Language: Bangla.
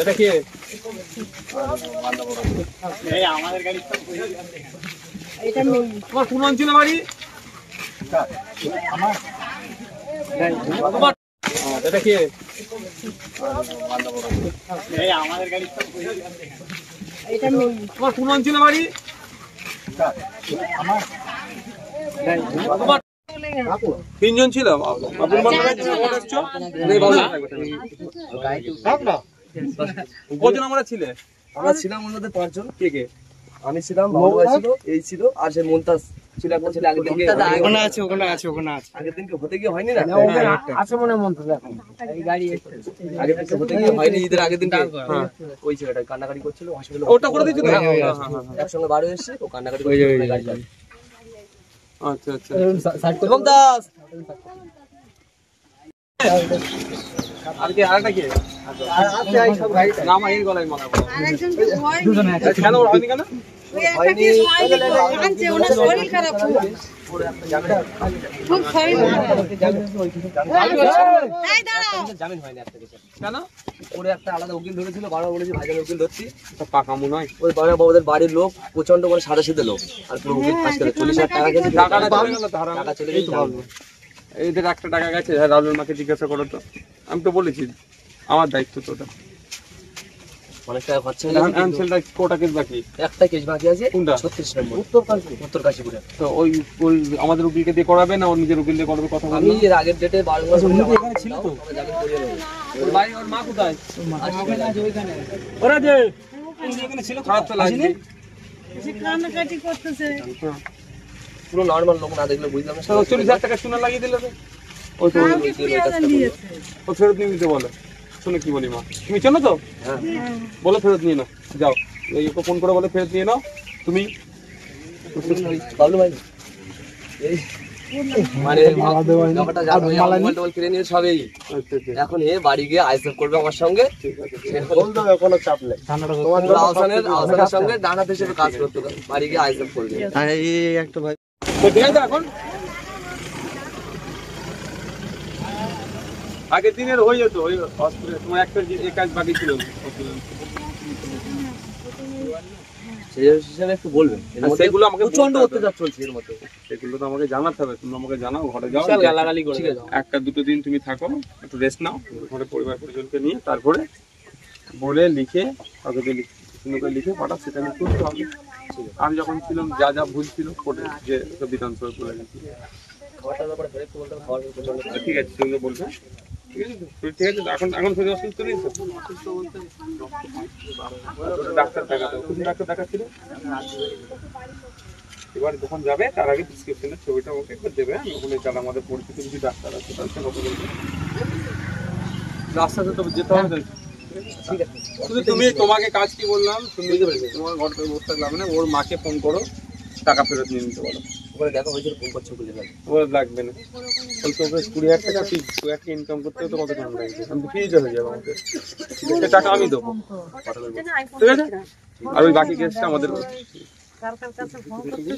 এটা কি তোমার কোন অঞ্চলে বাড়ি? এটা কি তোমার কোন অঞ্চলে বাড়ি? তিনজন ছিল কজন আমরা ছিলে? আমরা ছিলাম ওর মধ্যে 5 জন। কে কে? আমি ছিলাম, বাবা ছিল, এই ছিল, আর সে মুনতাজ ছিল। একটা ছেলে আগের দিনকে ওখানে আছে আগের দিনকে হতে গিয়ে হয়নি না, আছে মনে মুনতাজ এখন এই গাড়ি আগের দিনকে হতে গিয়ে হয়নি, ঈদের আগের দিনকে ওই ছেলেটা কান্নাকাটি করছিল হসপিটালে। ওটা করে দিয়েছিল একসঙ্গে বাড়ি এসেছে, ও কান্নাকাটি করছিল গাড়ি চালিয়ে। আচ্ছা আচ্ছা এবং দাস আর কি আরেকটা কি আছে এই সব গাড়ি না আমার এই গলায় মালা পড়া আরেকজন তো হয়নি। দুজনে কেন হয়নি কেন? ওই একটা কেস হয়নি তো, কাঁদছে, ওনার শরীর খারাপ খুব। খুব শরীর খারাপ। এই দাঁড়াও। জামিন হয়নি একটা কেসে। কেন? ওরে একটা আলাদা উকিল ধরেছিল, বারবার বলেছি ভাইজান উকিল ধরছি। পাকা মনে হয় ওই বাবাদের বাড়ির লোক প্রচন্ড করে সাদা সিধে লোক, আর পুরো উকিল ফাঁস করে 40,000 টাকা গেছে। টাকাটা চলে গেল তো হারাম। টাকা চলে গেছে। এদের একটা টাকা গেছে, রাহুলের মাকে জিজ্ঞাসা করো তো। আমি তো বলেছি আমার দায়িত্ব তো ওটা। অনেক টাকা খরচা হয়ে গেছে, ছেলেটা কোটা কেস বাকি, একটা কেস বাকি আছে। কোনটা? 36 নম্বর উত্তর কাশীপুরে। তো ওই আমাদের উকিলকে দিয়ে করাবে না ওর নিজের উকিল দিয়ে করাবে? কথা আমি বললাম এর আগের ডেটে 12 মাস এখানে ছিল তো জামিন করিয়ে নেবো। ওর ভাই ওর মা কোথায়? ওরা যে এখানে ছিল খারাপ তো লাগছে। সে কান্নাকাটি করতেছে। পুরো নর্মাল লোক না দেখলে বুঝলাম না। 40,000 টাকা চুনা লাগিয়ে দিল তো। ওই তো কালকে 20,000 দিয়েছে। ও ফেরত নিয়ে নিতে বলো। শুনে কি বলি মা, তুমি চেনো তো? হ্যাঁ বলো ফেরত নিয়ে নাও, যাও এই ওকে ফোন করে বলে ফেরত নিয়ে নাও তুমি। বাবলু ভাই এই মানে ব্যাপারটা জানো, মোবাইল টোবাইল কিনে নিয়ে সবই। এখন এ বাড়ি গিয়ে আইসেফ করবে আমার সঙ্গে। কোনো চাপ নেই, তোমার আহসানের সঙ্গে ডানাত হিসেবে কাজ করতে হবে। বাড়ি গিয়ে আইসেফ করবে। এই একটা ভাই তো ঠিক আছে এখন আগের দিনের হয়ে যেত ওই হসপিটাল তোমার একটা কাজ বাকি ছিল। সেই হিসেবে একটু বলবেন। সেগুলো আমাকে প্রচন্ড অত্যাচার চলছে এর মধ্যে। সেগুলো তো আমাকে জানাতে হবে। তুমি আমাকে জানাও, ঘরে যাও, গালাগালি করে একটা দুটো দিন তুমি থাকো, একটু রেস্ট নাও, ঘরে পরিবার পরিজনকে নিয়ে তারপরে বলে লিখে কাগজে সুন্দর করে লিখে পাঠাও, সেটা আমি করতে হবে। আমি যখন ছিলাম যা যা ভুল ছিল কোর্টে যে বিধানসভা করে গেছি। খাবারটার ব্যাপারে একটু বলতে হবে, খাবার প্রচন্ড। ঠিক আছে সেগুলো বলবে, ঠিক আছে তো? ঠিক আছে এখন এখন শরীর অসুস্থ নেই তো? ডাক্তার দেখাতে হবে, কোন ডাক্তার দেখাচ্ছিল? এবার যখন যাবে তার আগে প্রেসক্রিপশনের ছবিটা ওকে একবার দেবে। ওখানে যারা আমাদের পরিচিত কিছু ডাক্তার আছে তার সাথে কথা বলবে। রাস্তাতে তো যেতে হবে তো। ঠিক আছে, শুধু তুমি তোমাকে কাজ কি বললাম তুমি তোমার ঘর থেকে বসে থাকলাম না, ওর মাকে ফোন করো, টাকা ফেরত নিয়ে নিতে বলো। ওখানে দেখা হয়েছিল ফোন করছে বলে লাগে। ওর লাগবে না, বলতে ওকে 20,000 টাকা ঠিক 2 একটা ইনকাম করতে তো কত টাকা লাগবে? আমি তো ফ্রিজে হয়ে যাবো আমাকে, সে টাকা আমি দেবো, ঠিক আছে? আর ওই বাকি কেসটা আমাদের কার কাছে ফোন করতে